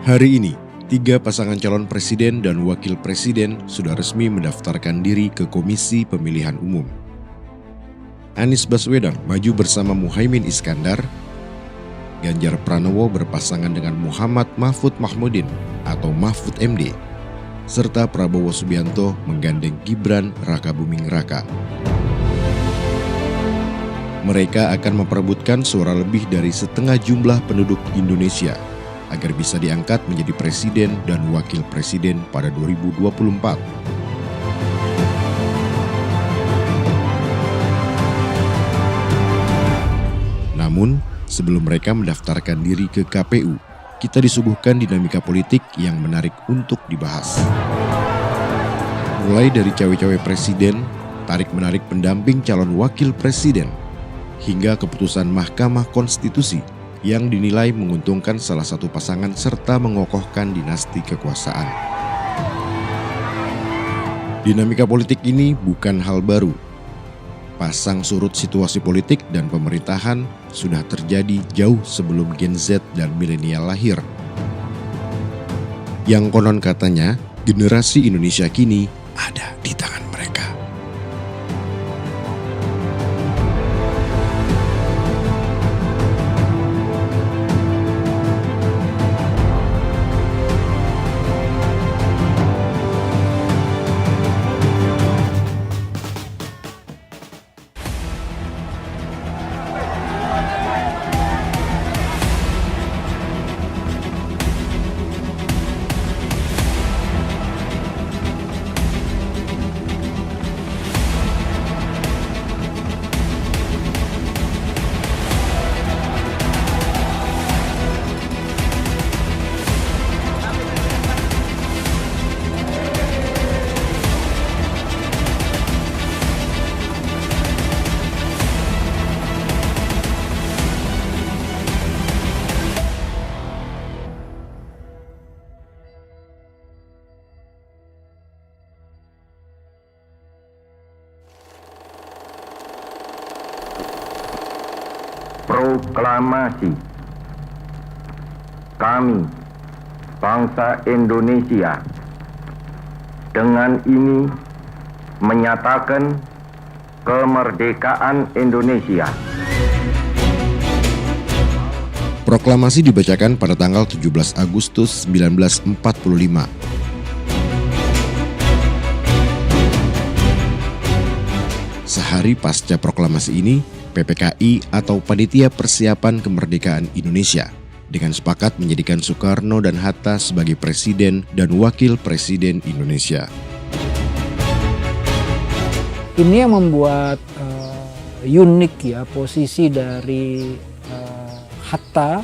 Hari ini, 3 pasangan calon presiden dan wakil presiden sudah resmi mendaftarkan diri ke Komisi Pemilihan Umum. Anies Baswedan maju bersama Muhaimin Iskandar, Ganjar Pranowo berpasangan dengan Muhammad Mahfud Mahmudin atau Mahfud MD, serta Prabowo Subianto menggandeng Gibran Rakabuming Raka. Mereka akan memperebutkan suara lebih dari setengah jumlah penduduk Indonesia agar bisa diangkat menjadi presiden dan wakil presiden pada 2024. Namun, sebelum mereka mendaftarkan diri ke KPU, kita disuguhkan dinamika politik yang menarik untuk dibahas. Mulai dari cawe-cawe presiden, tarik-menarik pendamping calon wakil presiden, hingga keputusan Mahkamah Konstitusi yang dinilai menguntungkan salah satu pasangan serta mengokohkan dinasti kekuasaan. Dinamika politik ini bukan hal baru. Pasang surut situasi politik dan pemerintahan sudah terjadi jauh sebelum Gen Z dan milenial lahir. Yang konon katanya, generasi Indonesia kini ada di tangan mereka. Proklamasi. Kami, bangsa Indonesia, dengan ini menyatakan kemerdekaan Indonesia. Proklamasi dibacakan pada tanggal 17 Agustus 1945. Sehari pasca proklamasi ini, PPKI atau Panitia Persiapan Kemerdekaan Indonesia dengan sepakat menjadikan Soekarno dan Hatta sebagai Presiden dan Wakil Presiden Indonesia. Ini yang membuat unik ya posisi dari Hatta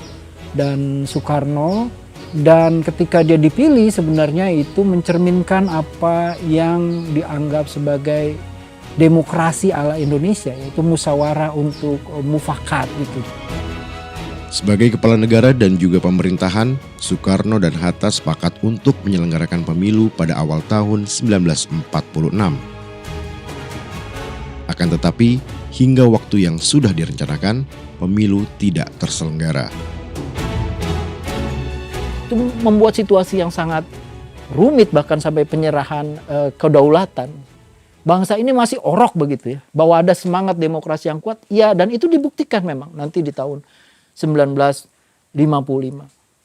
dan Soekarno, dan ketika dia dipilih sebenarnya itu mencerminkan apa yang dianggap sebagai demokrasi ala Indonesia, yaitu musyawarah untuk mufakat gitu. Sebagai kepala negara dan juga pemerintahan, Soekarno dan Hatta sepakat untuk menyelenggarakan pemilu pada awal tahun 1946. Akan tetapi, hingga waktu yang sudah direncanakan, pemilu tidak terselenggara. Itu membuat situasi yang sangat rumit, bahkan sampai penyerahan kedaulatan. Bangsa ini masih orok begitu ya, bahwa ada semangat demokrasi yang kuat, ya, dan itu dibuktikan memang nanti di tahun 1955.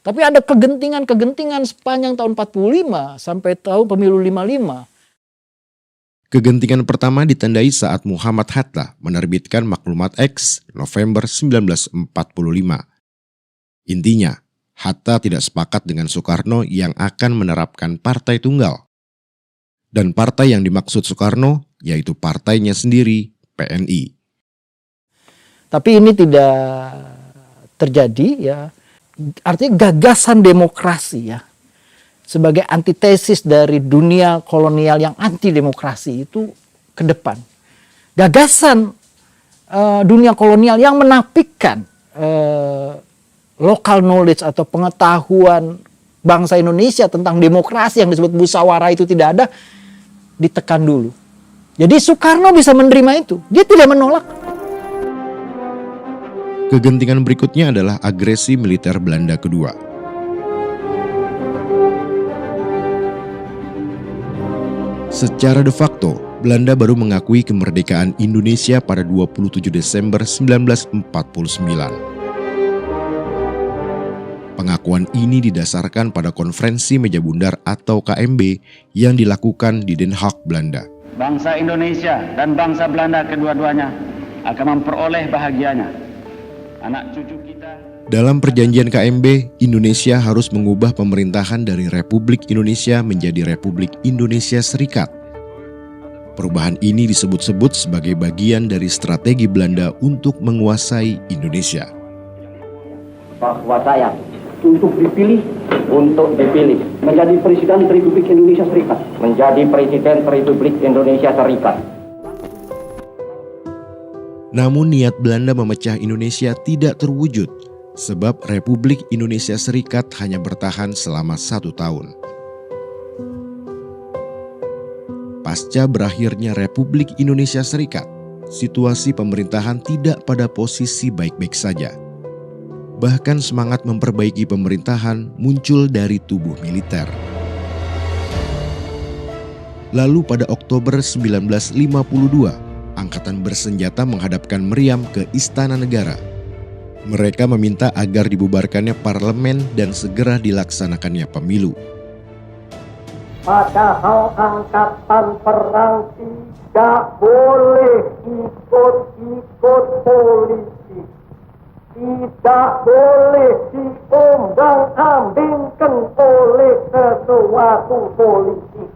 Tapi ada kegentingan sepanjang tahun 45 sampai tahun pemilu 55. Kegentingan pertama ditandai saat Muhammad Hatta menerbitkan Maklumat X November 1945. Intinya, Hatta tidak sepakat dengan Soekarno yang akan menerapkan partai tunggal. Dan partai yang dimaksud Soekarno yaitu partainya sendiri, PNI. Tapi ini tidak terjadi ya. Artinya gagasan demokrasi ya, sebagai antitesis dari dunia kolonial yang anti demokrasi itu ke depan. Gagasan dunia kolonial yang menafikan local knowledge atau pengetahuan bangsa Indonesia tentang demokrasi yang disebut musyawarah itu tidak ada, ditekan dulu. Jadi Soekarno bisa menerima itu, dia tidak menolak. Kegentingan berikutnya adalah agresi militer Belanda kedua. Secara de facto, Belanda baru mengakui kemerdekaan Indonesia pada 27 Desember 1949. Pengakuan ini didasarkan pada Konferensi Meja Bundar atau KMB yang dilakukan di Den Haag, Belanda. Bangsa Indonesia dan bangsa Belanda kedua-duanya akan memperoleh bahagianya. Anak cucu kita. Dalam perjanjian KMB, Indonesia harus mengubah pemerintahan dari Republik Indonesia menjadi Republik Indonesia Serikat. Perubahan ini disebut-sebut sebagai bagian dari strategi Belanda untuk menguasai Indonesia. Bahwa saya untuk dipilih menjadi Presiden Republik Indonesia Serikat. Namun niat Belanda memecah Indonesia tidak terwujud, sebab Republik Indonesia Serikat hanya bertahan selama 1 tahun. Pasca berakhirnya Republik Indonesia Serikat, situasi pemerintahan tidak pada posisi baik-baik saja. Bahkan semangat memperbaiki pemerintahan muncul dari tubuh militer. Lalu pada Oktober 1952, angkatan bersenjata menghadapkan meriam ke Istana Negara. Mereka meminta agar dibubarkannya parlemen dan segera dilaksanakannya pemilu. Padahal angkatan perang tidak boleh ikut-ikut politik. Tidak boleh diombang-ambingkan oleh sesuatu politik.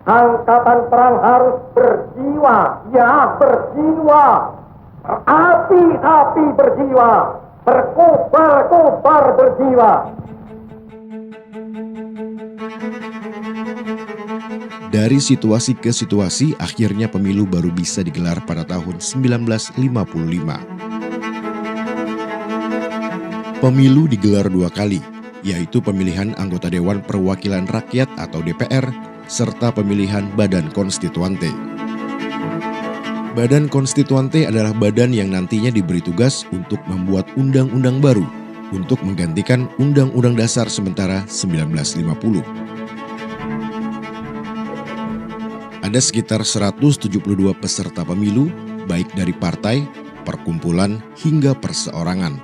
Angkatan perang harus berjiwa, berapi-api berjiwa, berkobar-kobar berjiwa. Dari situasi ke situasi, akhirnya pemilu baru bisa digelar pada tahun 1955. Pemilu digelar 2 kali, yaitu pemilihan anggota Dewan Perwakilan Rakyat atau DPR, serta pemilihan Badan Konstituante. Badan Konstituante adalah badan yang nantinya diberi tugas untuk membuat undang-undang baru untuk menggantikan Undang-Undang Dasar sementara 1950. Ada sekitar 172 peserta pemilu, baik dari partai, perkumpulan, hingga perseorangan.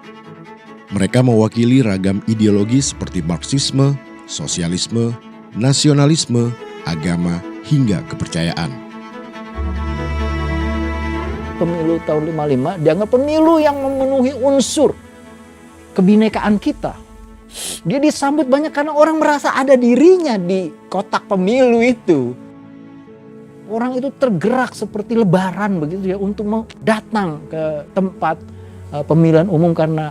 Mereka mewakili ragam ideologi seperti Marxisme, sosialisme, nasionalisme, agama, hingga kepercayaan. Pemilu tahun 55 dianggap pemilu yang memenuhi unsur kebinekaan kita. Dia disambut banyak karena orang merasa ada dirinya di kotak pemilu itu. Orang itu tergerak seperti lebaran begitu ya untuk datang ke tempat pemilihan umum karena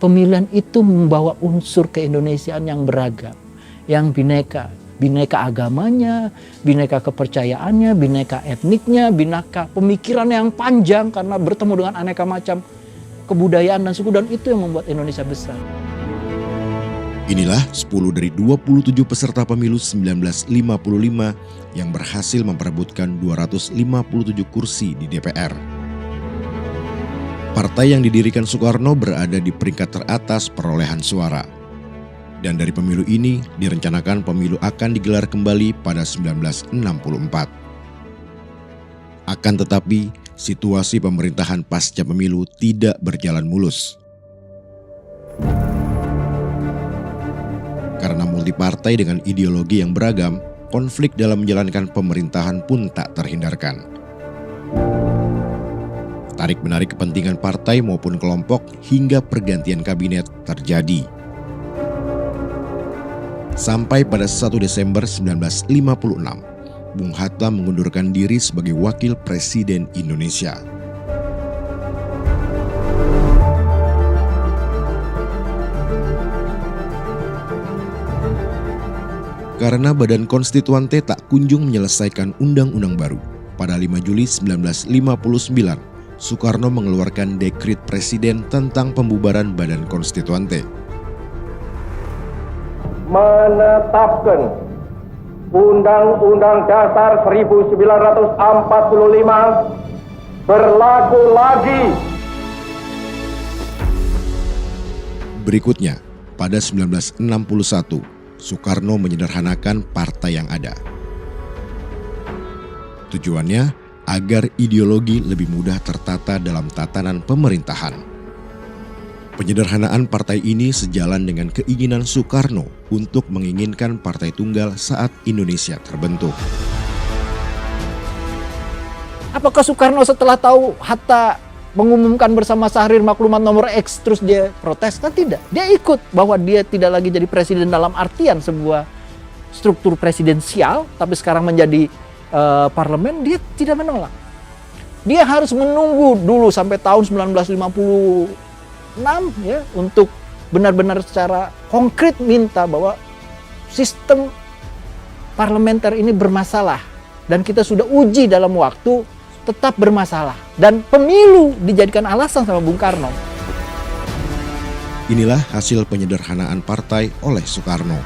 pemilihan itu membawa unsur keindonesiaan yang beragam, yang bineka. Bineka agamanya, bineka kepercayaannya, bineka etniknya, bineka pemikiran yang panjang karena bertemu dengan aneka macam kebudayaan dan suku, dan itu yang membuat Indonesia besar. Inilah 10 dari 27 peserta pemilu 1955 yang berhasil memperebutkan 257 kursi di DPR. Partai yang didirikan Soekarno berada di peringkat teratas perolehan suara. Dan dari pemilu ini direncanakan pemilu akan digelar kembali pada 1964. Akan tetapi, situasi pemerintahan pasca pemilu tidak berjalan mulus. Karena multipartai dengan ideologi yang beragam, konflik dalam menjalankan pemerintahan pun tak terhindarkan. Tarik-menarik kepentingan partai maupun kelompok hingga pergantian kabinet terjadi. Sampai pada 1 Desember 1956, Bung Hatta mengundurkan diri sebagai Wakil Presiden Indonesia. Karena Badan Konstituante tak kunjung menyelesaikan undang-undang baru, pada 5 Juli 1959, Soekarno mengeluarkan dekret Presiden tentang pembubaran Badan Konstituante. Menetapkan Undang-Undang Dasar 1945 berlaku lagi. Berikutnya, pada 1961, Soekarno menyederhanakan partai yang ada. Tujuannya agar ideologi lebih mudah tertata dalam tatanan pemerintahan. Penyederhanaan partai ini sejalan dengan keinginan Soekarno untuk menginginkan partai tunggal saat Indonesia terbentuk. Apakah Soekarno setelah tahu Hatta mengumumkan bersama Syahrir maklumat nomor X terus dia protes? Kan tidak. Dia ikut bahwa dia tidak lagi jadi presiden dalam artian sebuah struktur presidensial, tapi sekarang menjadi parlemen. Dia tidak menolak. Dia harus menunggu dulu sampai tahun 1956 ya untuk benar-benar secara konkret minta bahwa sistem parlementer ini bermasalah dan kita sudah uji dalam waktu tetap bermasalah, dan pemilu dijadikan alasan sama Bung Karno. Inilah hasil penyederhanaan partai oleh Soekarno.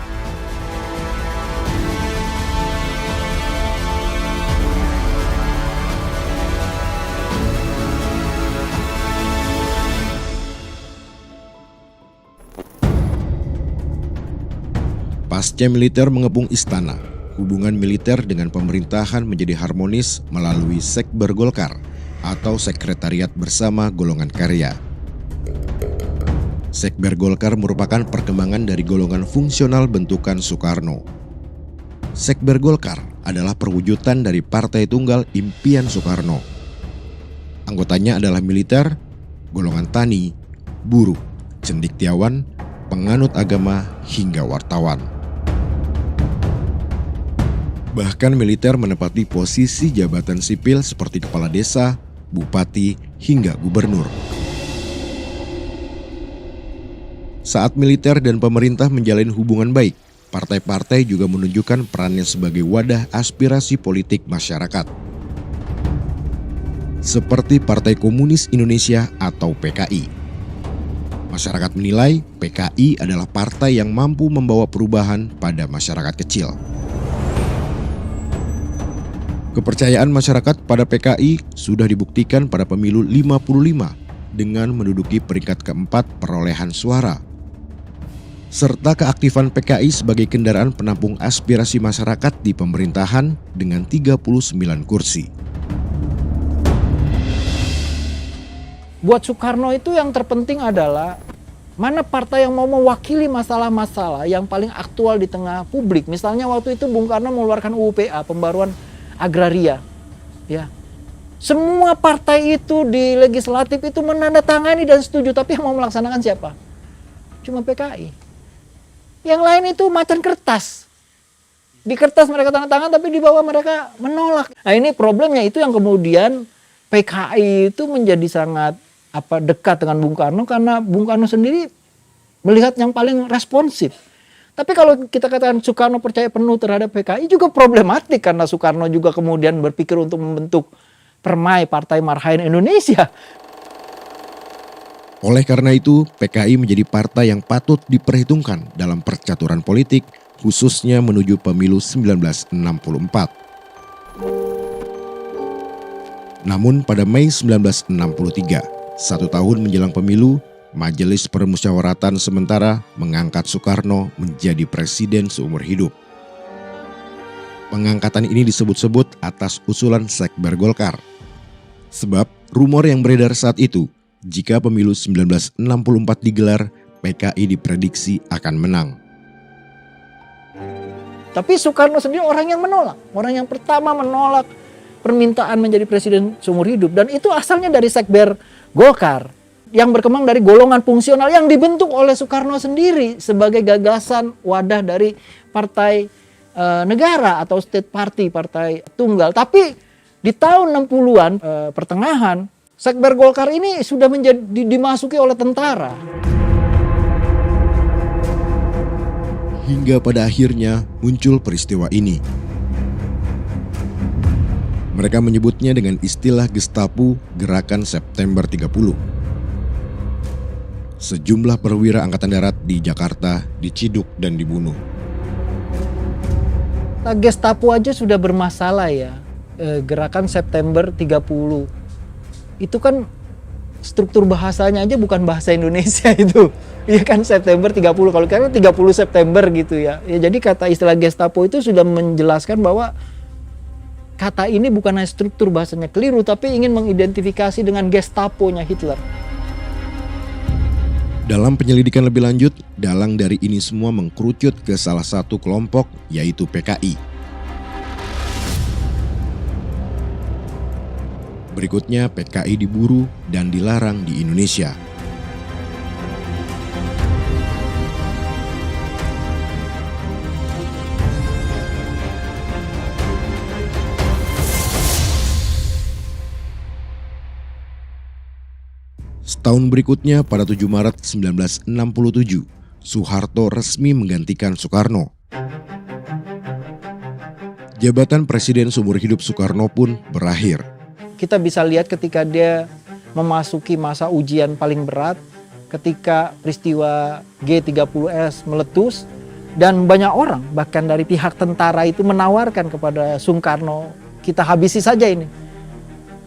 Pasca militer mengepung istana, hubungan militer dengan pemerintahan menjadi harmonis melalui Sekber Golkar atau Sekretariat Bersama Golongan Karya. Sekber Golkar merupakan perkembangan dari golongan fungsional bentukan Soekarno. Sekber Golkar adalah perwujudan dari partai tunggal impian Soekarno. Anggotanya adalah militer, golongan tani, buruh, cendekiawan, penganut agama, hingga wartawan. Bahkan militer menempati posisi jabatan sipil seperti kepala desa, bupati, hingga gubernur. Saat militer dan pemerintah menjalin hubungan baik, partai-partai juga menunjukkan perannya sebagai wadah aspirasi politik masyarakat. Seperti Partai Komunis Indonesia atau PKI. Masyarakat menilai PKI adalah partai yang mampu membawa perubahan pada masyarakat kecil. Kepercayaan masyarakat pada PKI sudah dibuktikan pada pemilu 55 dengan menduduki peringkat keempat perolehan suara. Serta keaktifan PKI sebagai kendaraan penampung aspirasi masyarakat di pemerintahan dengan 39 kursi. Buat Soekarno itu yang terpenting adalah mana partai yang mau mewakili masalah-masalah yang paling aktual di tengah publik. Misalnya waktu itu Bung Karno mengeluarkan UU-PA, pembaruan agraria, ya. Semua partai itu di legislatif itu menandatangani dan setuju, tapi yang mau melaksanakan siapa? Cuma PKI. Yang lain itu macan kertas. Di kertas mereka tanda tangan, tapi di bawah mereka menolak. Nah ini problemnya, itu yang kemudian PKI itu menjadi sangat dekat dengan Bung Karno, karena Bung Karno sendiri melihat yang paling responsif. Tapi kalau kita katakan Soekarno percaya penuh terhadap PKI juga problematik, karena Soekarno juga kemudian berpikir untuk membentuk Permai, Partai Marhaen Indonesia. Oleh karena itu, PKI menjadi partai yang patut diperhitungkan dalam percaturan politik, khususnya menuju pemilu 1964. Namun pada Mei 1963, 1 tahun menjelang pemilu, Majelis Permusyawaratan Sementara mengangkat Soekarno menjadi presiden seumur hidup. Pengangkatan ini disebut-sebut atas usulan Sekber Golkar. Sebab rumor yang beredar saat itu, jika pemilu 1964 digelar, PKI diprediksi akan menang. Tapi Soekarno sendiri orang yang menolak. Orang yang pertama menolak permintaan menjadi presiden seumur hidup. Dan itu asalnya dari Sekber Golkar, yang berkembang dari golongan fungsional yang dibentuk oleh Soekarno sendiri sebagai gagasan wadah dari partai negara atau state party, partai tunggal. Tapi di tahun 60-an pertengahan, Sekber Golkar ini sudah dimasuki oleh tentara. Hingga pada akhirnya muncul peristiwa ini. Mereka menyebutnya dengan istilah Gestapo Gerakan September 30. Sejumlah perwira angkatan darat di Jakarta diciduk dan dibunuh. Gestapo aja sudah bermasalah ya. Gerakan September 30. Itu kan struktur bahasanya aja bukan bahasa Indonesia itu. Iya kan, September 30. Kalau kan 30 September gitu ya. Ya jadi kata istilah Gestapo itu sudah menjelaskan bahwa kata ini bukan hanya struktur bahasanya keliru, tapi ingin mengidentifikasi dengan Gestapo-nya Hitler. Dalam penyelidikan lebih lanjut, dalang dari ini semua mengkerucut ke salah satu kelompok, yaitu PKI. Berikutnya, PKI diburu dan dilarang di Indonesia. Setahun berikutnya, pada 7 Maret 1967, Soeharto resmi menggantikan Soekarno. Jabatan Presiden seumur hidup Soekarno pun berakhir. Kita bisa lihat ketika dia memasuki masa ujian paling berat, ketika peristiwa G30S meletus, dan banyak orang, bahkan dari pihak tentara itu menawarkan kepada Soekarno, kita habisi saja ini.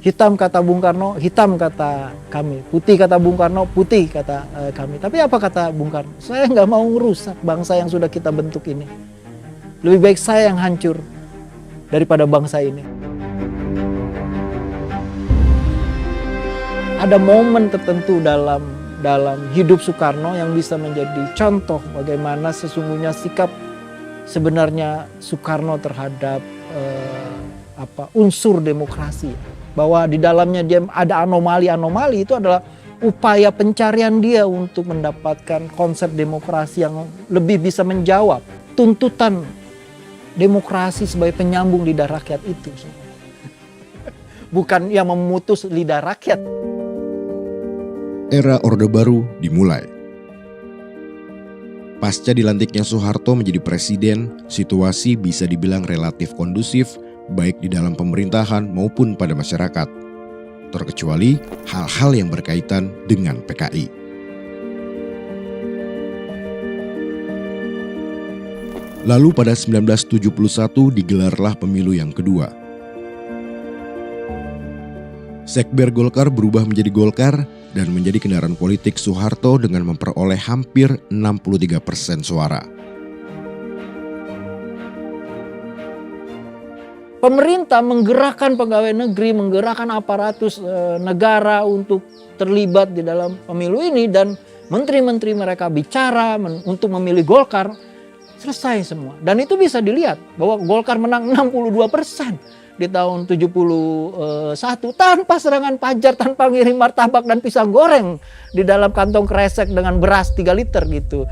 Hitam kata Bung Karno, hitam kata kami. Putih kata Bung Karno, putih kata kami. Tapi apa kata Bung Karno? Saya nggak mau merusak bangsa yang sudah kita bentuk ini. Lebih baik saya yang hancur daripada bangsa ini. Ada momen tertentu dalam hidup Soekarno yang bisa menjadi contoh bagaimana sesungguhnya sikap sebenarnya Soekarno terhadap unsur demokrasi. Bahwa di dalamnya dia ada anomali-anomali, itu adalah upaya pencarian dia untuk mendapatkan konsep demokrasi yang lebih bisa menjawab tuntutan demokrasi sebagai penyambung lidah rakyat itu. Bukan yang memutus lidah rakyat. Era Orde Baru dimulai. Pasca dilantiknya Soeharto menjadi presiden, situasi bisa dibilang relatif kondusif baik di dalam pemerintahan maupun pada masyarakat, terkecuali hal-hal yang berkaitan dengan PKI. Lalu pada 1971 digelarlah pemilu yang kedua. Sekber Golkar berubah menjadi Golkar dan menjadi kendaraan politik Soeharto dengan memperoleh hampir 63% suara. Pemerintah menggerakkan pegawai negeri, menggerakkan aparatus negara untuk terlibat di dalam pemilu ini, dan menteri-menteri mereka bicara untuk memilih Golkar, selesai semua. Dan itu bisa dilihat bahwa Golkar menang 62% di tahun 71 tanpa serangan pajar, tanpa ngirim martabak dan pisang goreng di dalam kantong kresek dengan beras 3 liter gitu.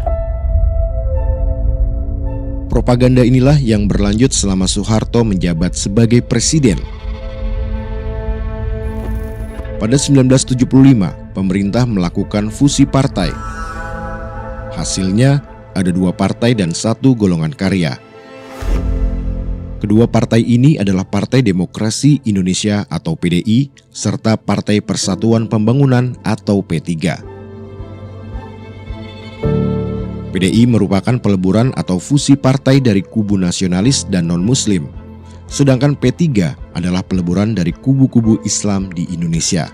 Propaganda inilah yang berlanjut selama Soeharto menjabat sebagai presiden. Pada 1975, pemerintah melakukan fusi partai. Hasilnya ada 2 partai dan 1 golongan karya. Kedua partai ini adalah Partai Demokrasi Indonesia atau PDI serta Partai Persatuan Pembangunan atau P3. PDI merupakan peleburan atau fusi partai dari kubu nasionalis dan non-muslim, sedangkan P3 adalah peleburan dari kubu-kubu Islam di Indonesia.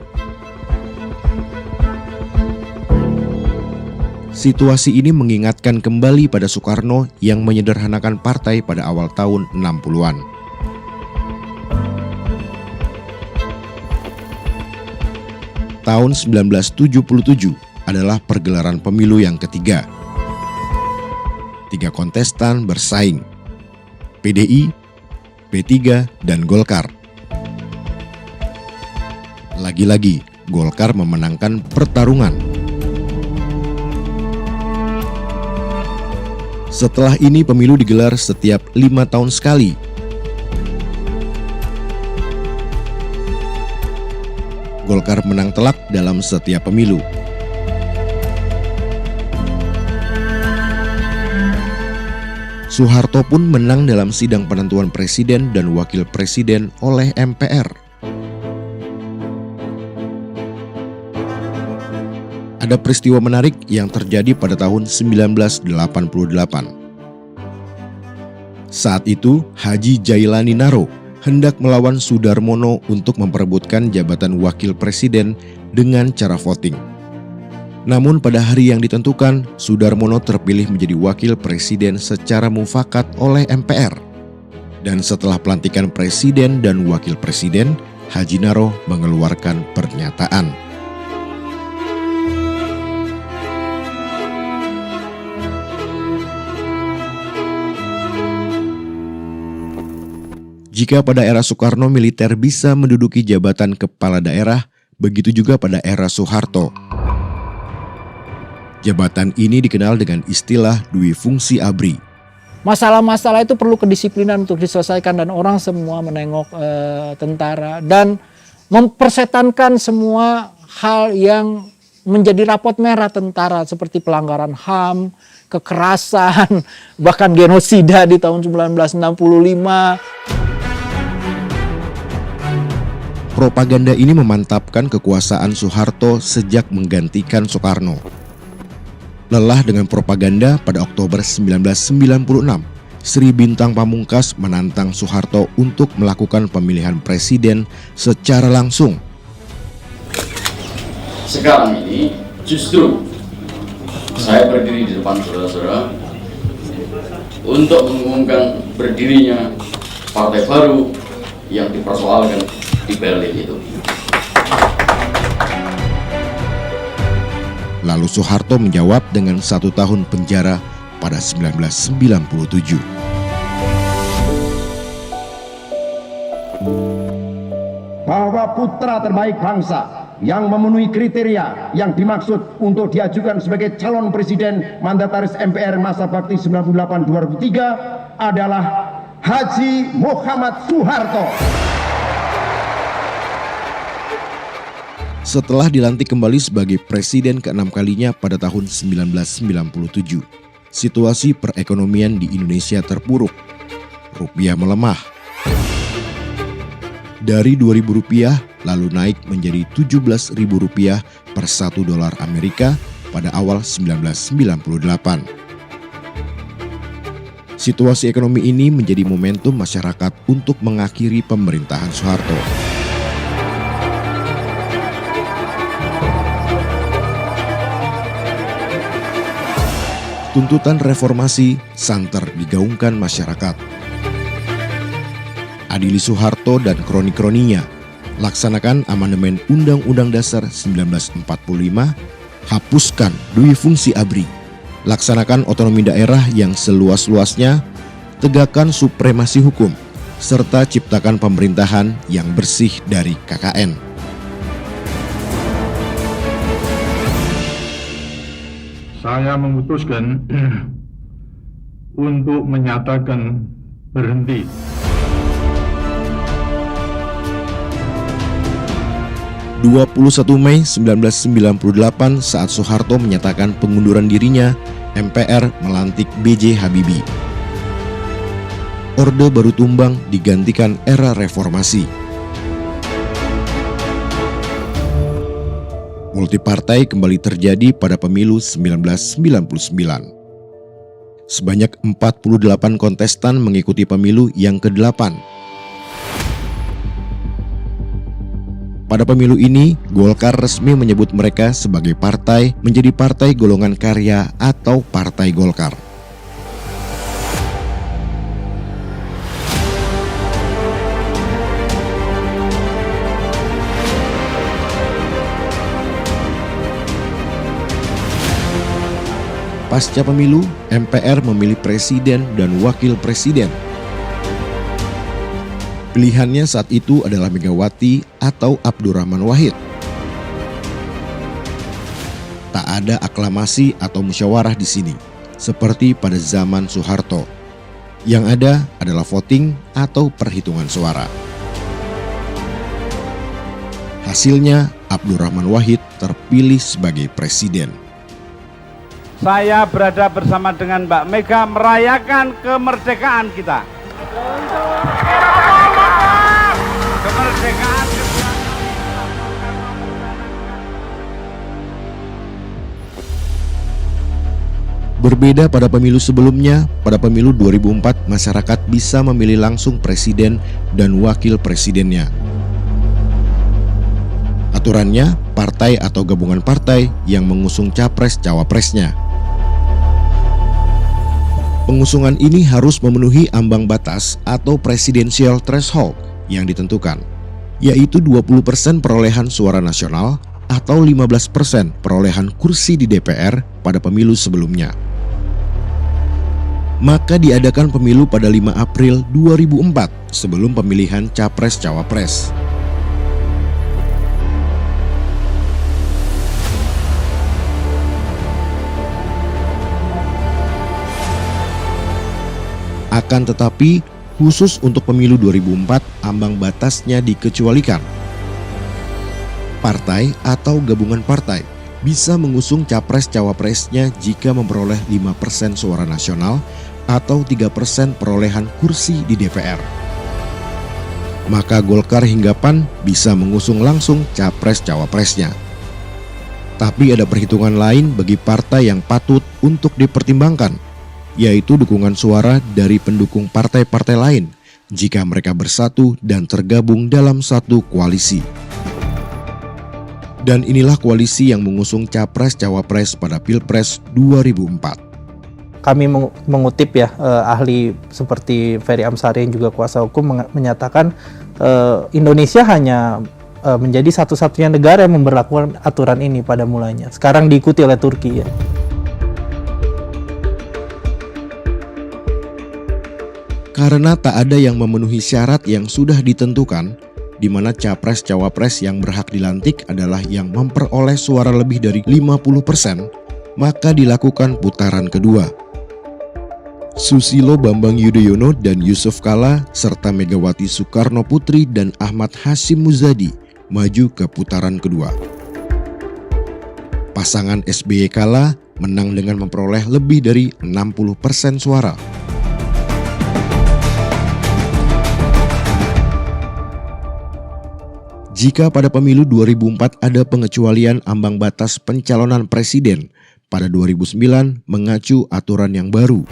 Situasi ini mengingatkan kembali pada Soekarno yang menyederhanakan partai pada awal tahun 60-an. Tahun 1977 adalah pergelaran pemilu yang ketiga. 3 kontestan bersaing, PDI, P3, dan Golkar. Lagi-lagi, Golkar memenangkan pertarungan. Setelah ini pemilu digelar setiap 5 tahun sekali. Golkar menang telak dalam setiap pemilu. Soeharto pun menang dalam sidang penentuan presiden dan wakil presiden oleh MPR. Ada peristiwa menarik yang terjadi pada tahun 1988. Saat itu, Haji Jailani Naro hendak melawan Sudarmono untuk memperebutkan jabatan wakil presiden dengan cara voting. Namun pada hari yang ditentukan, Sudarmono terpilih menjadi wakil presiden secara mufakat oleh MPR. Dan setelah pelantikan presiden dan wakil presiden, Haji Naroh mengeluarkan pernyataan. Jika pada era Soekarno militer bisa menduduki jabatan kepala daerah, begitu juga pada era Soeharto. Jabatan ini dikenal dengan istilah Dwi Fungsi ABRI. Masalah-masalah itu perlu kedisiplinan untuk diselesaikan dan orang semua menengok tentara dan mempersetankan semua hal yang menjadi rapot merah tentara seperti pelanggaran HAM, kekerasan, bahkan genosida di tahun 1965. Propaganda ini memantapkan kekuasaan Soeharto sejak menggantikan Soekarno. Lelah dengan propaganda, pada Oktober 1996, Sri Bintang Pamungkas menantang Soeharto untuk melakukan pemilihan presiden secara langsung. Sekarang ini justru saya berdiri di depan saudara-saudara untuk mengumumkan berdirinya partai baru yang dipersoalkan di Berlin itu. Lalu Soeharto menjawab dengan 1 tahun penjara pada 1997. Bahwa putra terbaik bangsa yang memenuhi kriteria yang dimaksud untuk diajukan sebagai calon presiden mandataris MPR masa bakti 98-2003 adalah Haji Muhammad Soeharto. Setelah dilantik kembali sebagai presiden ke-6 kalinya pada tahun 1997, situasi perekonomian di Indonesia terpuruk. Rupiah melemah. Dari Rp2.000 lalu naik menjadi Rp17.000 per $1 Amerika pada awal 1998. Situasi ekonomi ini menjadi momentum masyarakat untuk mengakhiri pemerintahan Soeharto. Tuntutan reformasi santer digaungkan masyarakat. Adili Soeharto dan kroni-kroninya, laksanakan amandemen Undang-Undang Dasar 1945, hapuskan Dwi Fungsi ABRI, laksanakan otonomi daerah yang seluas-luasnya, tegakkan supremasi hukum, serta ciptakan pemerintahan yang bersih dari KKN. Saya memutuskan untuk menyatakan berhenti. (21 Mei 1998) saat Soeharto menyatakan pengunduran dirinya, MPR melantik B.J. Habibie. Orde Baru tumbang digantikan era reformasi. Multipartai kembali terjadi pada pemilu 1999. Sebanyak 48 kontestan mengikuti pemilu yang ke-8. Pada pemilu ini, Golkar resmi menyebut mereka sebagai partai menjadi Partai Golongan Karya atau Partai Golkar. Pasca pemilu, MPR memilih presiden dan wakil presiden. Pilihannya saat itu adalah Megawati atau Abdurrahman Wahid. Tak ada aklamasi atau musyawarah di sini, seperti pada zaman Soeharto. Yang ada adalah voting atau perhitungan suara. Hasilnya, Abdurrahman Wahid terpilih sebagai presiden. Saya berada bersama dengan Mbak Mega merayakan kemerdekaan kita. Kemerdekaan. Berbeda pada pemilu sebelumnya, pada pemilu 2004 masyarakat bisa memilih langsung presiden dan wakil presidennya. Aturannya, partai atau gabungan partai yang mengusung capres-cawapresnya. Pengusungan ini harus memenuhi ambang batas atau presidential threshold yang ditentukan, yaitu 20% perolehan suara nasional atau 15% perolehan kursi di DPR pada pemilu sebelumnya. Maka diadakan pemilu pada 5 April 2004 sebelum pemilihan Capres-Cawapres. Akan tetapi, khusus untuk pemilu 2004, ambang batasnya dikecualikan. Partai atau gabungan partai bisa mengusung capres-cawapresnya jika memperoleh 5% suara nasional atau 3% perolehan kursi di DPR. Maka Golkar hingga PAN bisa mengusung langsung capres-cawapresnya. Tapi ada perhitungan lain bagi partai yang patut untuk dipertimbangkan, yaitu dukungan suara dari pendukung partai-partai lain jika mereka bersatu dan tergabung dalam satu koalisi. Dan inilah koalisi yang mengusung Capres-Cawapres pada Pilpres 2004. Kami mengutip ya ahli seperti Ferry Amsari yang juga kuasa hukum menyatakan Indonesia hanya menjadi satu-satunya negara yang memberlakukan aturan ini pada mulanya. Sekarang diikuti oleh Turki ya. Karena tak ada yang memenuhi syarat yang sudah ditentukan, di mana capres-cawapres yang berhak dilantik adalah yang memperoleh suara lebih dari 50%, maka dilakukan putaran kedua. Susilo Bambang Yudhoyono dan Yusuf Kala serta Megawati Soekarno Putri dan Ahmad Hasyim Muzadi maju ke putaran kedua. Pasangan SBY Kala menang dengan memperoleh lebih dari 60% suara. Jika pada pemilu 2004 ada pengecualian ambang batas pencalonan presiden, pada 2009 mengacu aturan yang baru.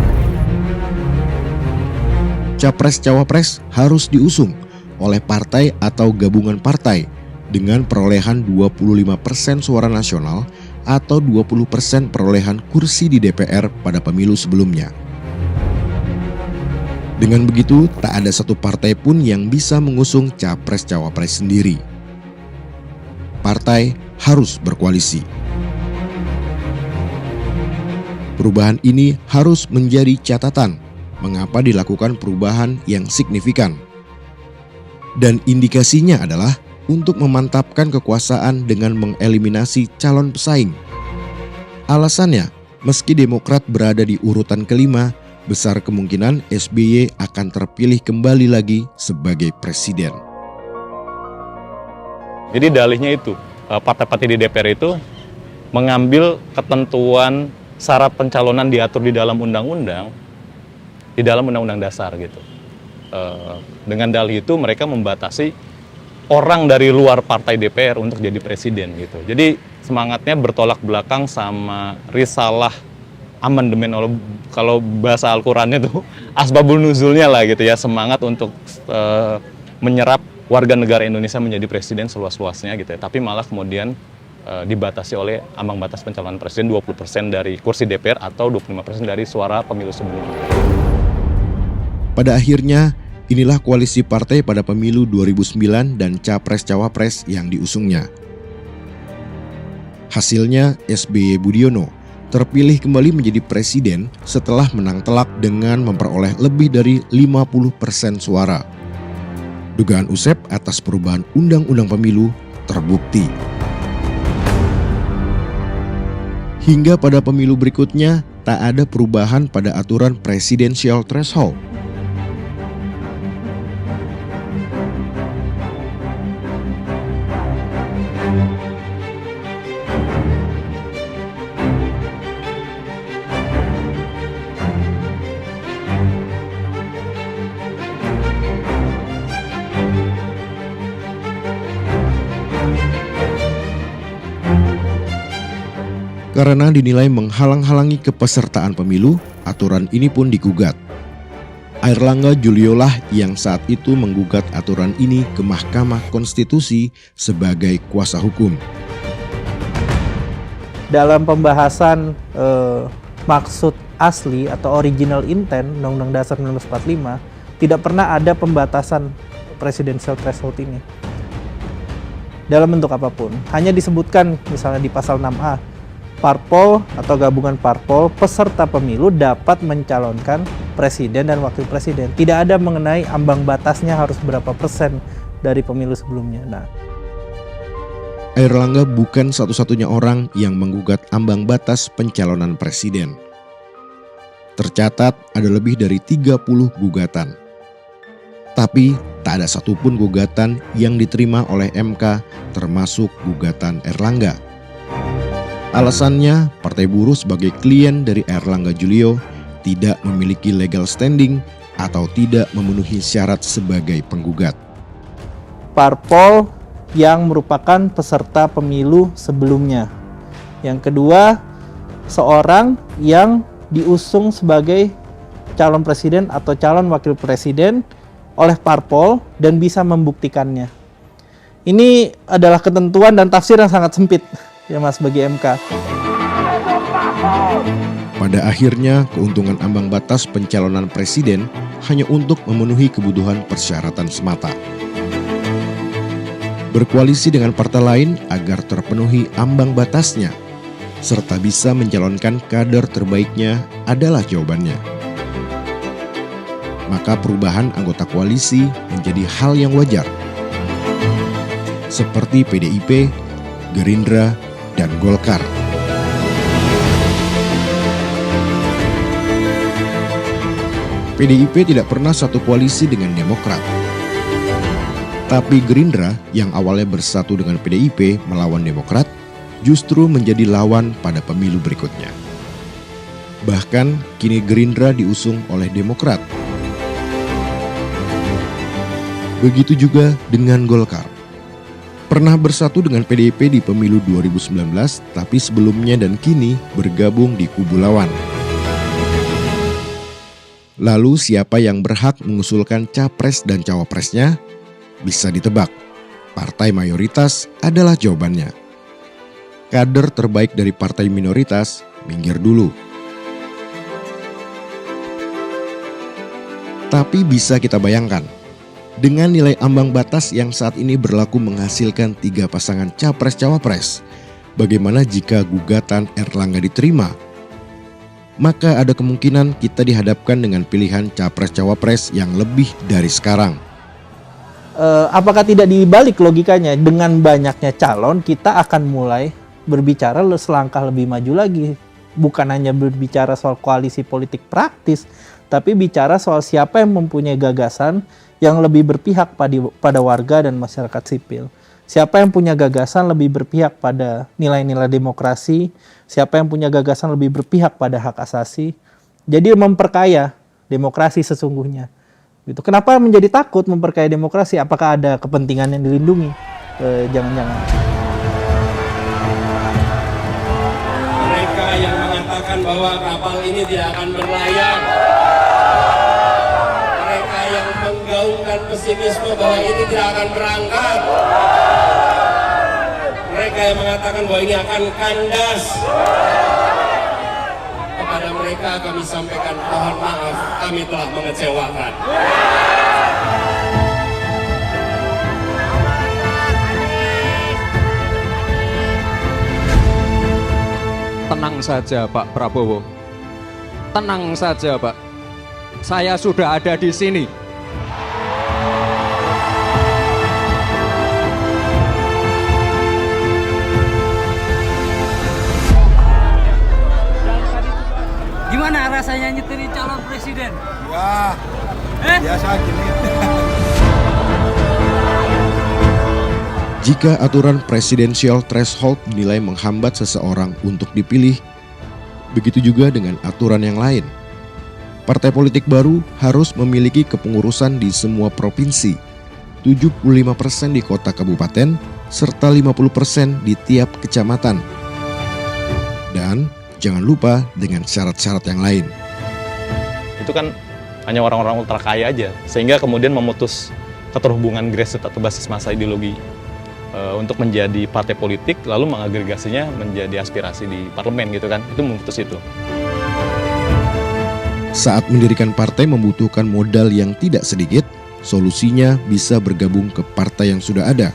Capres-Cawapres harus diusung oleh partai atau gabungan partai dengan perolehan 25% suara nasional atau 20% perolehan kursi di DPR pada pemilu sebelumnya. Dengan begitu, tak ada satu partai pun yang bisa mengusung Capres-Cawapres sendiri. Partai harus berkoalisi. Perubahan ini harus menjadi catatan mengapa dilakukan perubahan yang signifikan. Dan indikasinya adalah untuk memantapkan kekuasaan dengan mengeliminasi calon pesaing. Alasannya, meski Demokrat berada di urutan kelima, besar kemungkinan SBY akan terpilih kembali lagi sebagai presiden. Jadi dalihnya itu, partai-partai di DPR itu mengambil ketentuan syarat pencalonan diatur di dalam undang-undang, di dalam undang-undang dasar gitu. Dengan dalih itu mereka membatasi orang dari luar partai DPR untuk jadi presiden gitu. Jadi semangatnya bertolak belakang sama risalah amandemen, kalau bahasa Al-Qurannya tuh asbabul nuzulnya lah gitu ya, semangat untuk menyerap warga negara Indonesia menjadi presiden seluas-luasnya gitu ya. Tapi malah kemudian dibatasi oleh ambang batas pencalonan presiden 20% dari kursi DPR atau 25% dari suara pemilu sebelumnya. Pada akhirnya, inilah koalisi partai pada pemilu 2009 dan Capres-Cawapres yang diusungnya. Hasilnya, SBY Budiono terpilih kembali menjadi presiden setelah menang telak dengan memperoleh lebih dari 50% suara. Dugaan Usep atas perubahan undang-undang pemilu terbukti. Hingga pada pemilu berikutnya, tak ada perubahan pada aturan presidensial threshold. Karena dinilai menghalang-halangi kepesertaan pemilu, aturan ini pun digugat. Airlangga Juliolah yang saat itu menggugat aturan ini ke Mahkamah Konstitusi sebagai kuasa hukum. Dalam pembahasan maksud asli atau original intent Undang-Undang Dasar 1945 tidak pernah ada pembatasan presidential threshold ini dalam bentuk apapun. Hanya disebutkan misalnya di pasal 6A, parpol atau gabungan parpol peserta pemilu dapat mencalonkan presiden dan wakil presiden. Tidak ada mengenai ambang batasnya harus berapa persen dari pemilu sebelumnya. Nah, Airlangga bukan satu-satunya orang yang menggugat ambang batas pencalonan presiden. Tercatat ada lebih dari 30 gugatan. Tapi tak ada satupun gugatan yang diterima oleh MK termasuk gugatan Airlangga. Alasannya, Partai Buruh sebagai klien dari Airlangga Julio tidak memiliki legal standing atau tidak memenuhi syarat sebagai penggugat. Parpol yang merupakan peserta pemilu sebelumnya. Yang kedua, seorang yang diusung sebagai calon presiden atau calon wakil presiden oleh parpol dan bisa membuktikannya. Ini adalah ketentuan dan tafsir yang sangat sempit ya Mas bagi MK. Pada akhirnya, keuntungan ambang batas pencalonan presiden hanya untuk memenuhi kebutuhan persyaratan semata. Berkoalisi dengan partai lain agar terpenuhi ambang batasnya, serta bisa mencalonkan kader terbaiknya adalah jawabannya. Maka perubahan anggota koalisi menjadi hal yang wajar. Seperti PDIP, Gerindra, dan Golkar. PDIP tidak pernah satu koalisi dengan Demokrat. Tapi Gerindra yang awalnya bersatu dengan PDIP melawan Demokrat justru menjadi lawan pada pemilu berikutnya. Bahkan kini Gerindra diusung oleh Demokrat. Begitu juga dengan Golkar. Pernah bersatu dengan PDIP di pemilu 2019, tapi sebelumnya dan kini bergabung di kubu lawan. Lalu siapa yang berhak mengusulkan capres dan cawapresnya? Bisa ditebak, partai mayoritas adalah jawabannya. Kader terbaik dari partai minoritas minggir dulu. Tapi bisa kita bayangkan, dengan nilai ambang batas yang saat ini berlaku menghasilkan 3 pasangan capres-cawapres, bagaimana jika gugatan Airlangga diterima? Maka ada kemungkinan kita dihadapkan dengan pilihan capres-cawapres yang lebih dari sekarang. Apakah tidak dibalik logikanya, dengan banyaknya calon kita akan mulai berbicara selangkah lebih maju lagi. Bukan hanya berbicara soal koalisi politik praktis, tapi bicara soal siapa yang mempunyai gagasan yang lebih berpihak pada warga dan masyarakat sipil. Siapa yang punya gagasan lebih berpihak pada nilai-nilai demokrasi, siapa yang punya gagasan lebih berpihak pada hak asasi. Jadi memperkaya demokrasi sesungguhnya. Gitu. Kenapa menjadi takut memperkaya demokrasi? Apakah ada kepentingan yang dilindungi? Jangan-jangan. Mereka yang mengatakan bahwa kapal ini tidak akan berlayar. Mereka yang menggaungkan pesimisme bahwa ini tidak akan berangkat. Mereka yang mengatakan bahwa ini akan kandas. Kepada mereka kami sampaikan mohon maaf, kami telah mengecewakan. Tenang saja Pak Prabowo. Tenang saja Pak. Saya sudah ada di sini. Gimana rasanya nyetirin calon presiden? Ya, biasa gini. Jika aturan presidensial threshold dinilai menghambat seseorang untuk dipilih, begitu juga dengan aturan yang lain. Partai politik baru harus memiliki kepengurusan di semua provinsi, 75% di kota kabupaten, serta 50% di tiap kecamatan. Dan jangan lupa dengan syarat-syarat yang lain. Itu kan hanya orang-orang ultra kaya aja, sehingga kemudian memutus keterhubungan grassroots atau basis massa ideologi untuk menjadi partai politik, lalu mengagregasinya menjadi aspirasi di parlemen gitu kan, itu memutus itu. Saat mendirikan partai membutuhkan modal yang tidak sedikit, solusinya bisa bergabung ke partai yang sudah ada.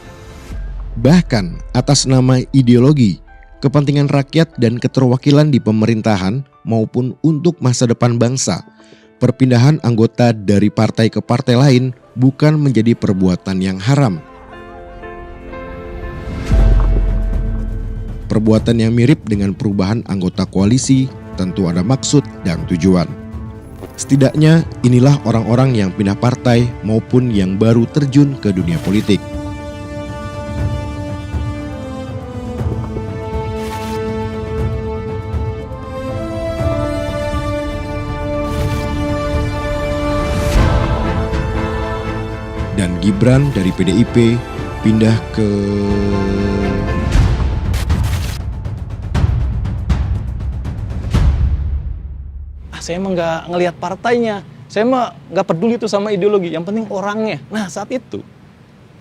Bahkan atas nama ideologi, kepentingan rakyat dan keterwakilan di pemerintahan maupun untuk masa depan bangsa, perpindahan anggota dari partai ke partai lain bukan menjadi perbuatan yang haram. Perbuatan yang mirip dengan perubahan anggota koalisi tentu ada maksud dan tujuan. Setidaknya inilah orang-orang yang pindah partai maupun yang baru terjun ke dunia politik. Dan Gibran dari PDIP pindah ke saya emang nggak ngelihat partainya, saya mah nggak peduli itu sama ideologi, yang penting orangnya. Nah saat itu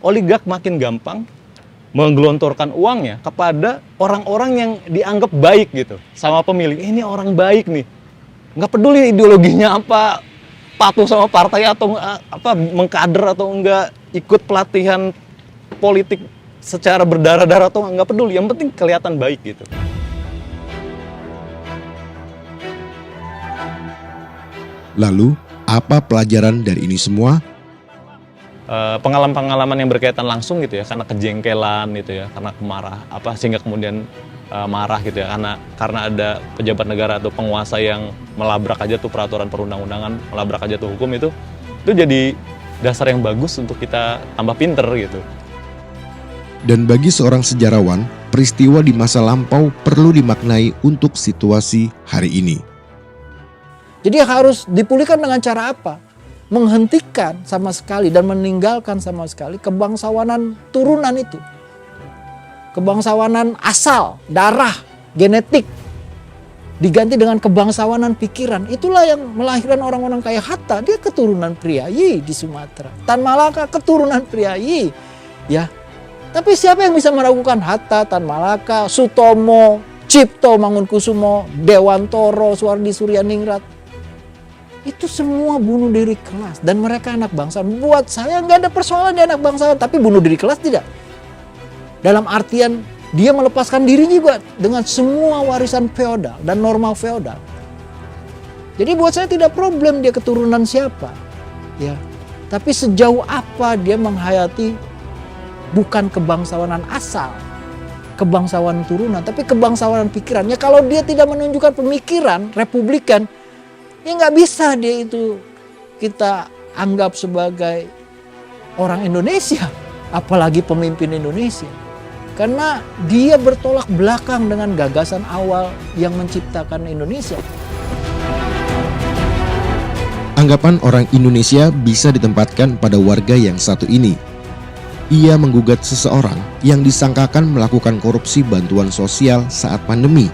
oligark makin gampang menggelontorkan uangnya kepada orang-orang yang dianggap baik gitu sama pemilih. Ini orang baik nih, nggak peduli ideologinya apa, patuh sama partai atau apa, mengkader atau enggak, ikut pelatihan politik secara berdarah-darah atau nggak peduli, yang penting kelihatan baik gitu. Lalu, apa pelajaran dari ini semua? Pengalaman-pengalaman yang berkaitan langsung gitu ya, karena kejengkelan gitu ya, karena kemarah sehingga kemudian marah gitu ya, karena ada pejabat negara atau penguasa yang melabrak aja tuh peraturan perundang-undangan, melabrak aja tuh hukum, itu jadi dasar yang bagus untuk kita tambah pinter gitu. Dan bagi seorang sejarawan, peristiwa di masa lampau perlu dimaknai untuk situasi hari ini. Jadi harus dipulihkan dengan cara apa? Menghentikan sama sekali dan meninggalkan sama sekali kebangsawanan turunan itu. Kebangsawanan asal, darah, genetik. Diganti dengan kebangsawanan pikiran. Itulah yang melahirkan orang-orang kayak Hatta. Dia keturunan Priyayi di Sumatera. Tan Malaka keturunan Priyayi. Ya. Tapi siapa yang bisa meragukan Hatta, Tan Malaka, Sutomo, Cipto Mangunkusumo, Dewantoro, Suwardi Suryaningrat? Itu semua bunuh diri kelas. Dan mereka anak bangsa. Buat saya nggak ada persoalan dia anak bangsa. Tapi bunuh diri kelas tidak. Dalam artian dia melepaskan diri juga dengan semua warisan feodal dan norma feodal. Jadi buat saya tidak problem dia keturunan siapa. Ya. Tapi sejauh apa dia menghayati bukan kebangsawanan asal. Kebangsawanan turunan. Tapi kebangsawanan pikirannya. Kalau dia tidak menunjukkan pemikiran republikan. Ya nggak bisa dia itu kita anggap sebagai orang Indonesia, apalagi pemimpin Indonesia. Karena dia bertolak belakang dengan gagasan awal yang menciptakan Indonesia. Anggapan orang Indonesia bisa ditempatkan pada warga yang satu ini. Ia menggugat seseorang yang disangkakan melakukan korupsi bantuan sosial saat pandemi.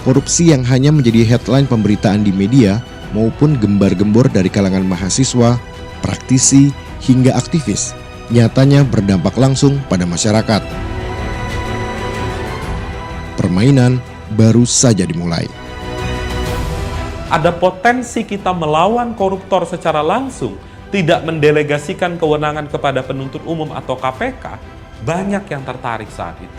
Korupsi yang hanya menjadi headline pemberitaan di media maupun gembar-gembor dari kalangan mahasiswa, praktisi, hingga aktivis, nyatanya berdampak langsung pada masyarakat. Permainan baru saja dimulai. Ada potensi kita melawan koruptor secara langsung, tidak mendelegasikan kewenangan kepada penuntut umum atau KPK, banyak yang tertarik saat itu.